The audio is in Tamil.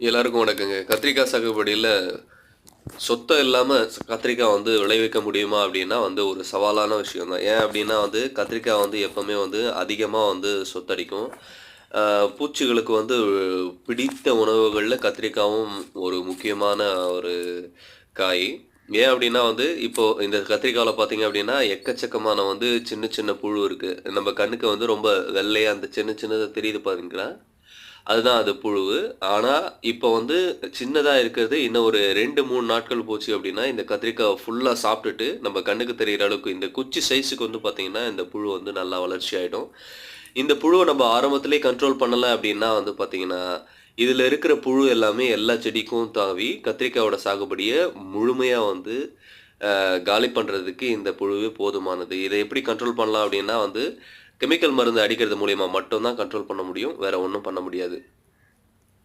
எல்லாருக்கும் வணக்கங்க. கத்திரிக்காய் சாகுபடியில சொத்தை இல்லாம கத்திரிக்காய் விளைவிக்க முடியுமா? அப்படின்னா ஒரு சவாலான விஷயம் தான். ஏன் அப்படின்னா கத்திரிக்காய் எப்பவுமே அதிகமா சொத்தடிக்கும். அ பூச்சிகளுக்கு பிடித்த உணவுகள்ல கத்திரிக்காவும் ஒரு முக்கியமான ஒரு காய். ஏன் அப்படின்னா இப்போ இந்த கத்திரிக்காவுல பார்த்தீங்க அப்படின்னா, எக்கச்சக்கமான சின்ன சின்ன புழு இருக்கு. நம்ம கண்ணுக்கு ரொம்ப வெள்ளையா அந்த சின்ன சின்னதா தெரியுது பாருங்களா? அதுதான் அது புழுவு. ஆனா, இப்ப சின்னதா இருக்கிறது இன்னும் ஒரு 2, 3 நாட்கள் போச்சு அப்டின்னா, இந்த கத்திரிக்காவ ஃபுல்லா சாப்ட்டுட்டு, நம்ம கண்ணுக்கு தெரியிற அளவுக்கு இந்த குச்சி சைஸுக்கு பார்த்தீங்கன்னா, இந்த புழு நல்லா வளர்ச்சி ஆயிடும். இந்த புழுவ நம்ம ஆரம்பத்திலேயே கண்ட்ரோல் பண்ணல அப்டின்னா பார்த்தீங்கன்னா, இதுல இருக்கிற புழு எல்லாமே எல்லா செடிக்கும் தாவி, கத்திரிக்காவோட சாகுபடிய முழுமையா காலி பண்றதுக்கு இந்த புழுவே போதுமானது. இத எப்படி கண்ட்ரோல் பண்ணலாம் அப்டின்னா கெமிக்கல் மருந்து அடிக்கிறது மூலியமா மட்டும் தான் கண்ட்ரோல் பண்ண முடியும். வேற ஒண்ணும் பண்ண முடியாது.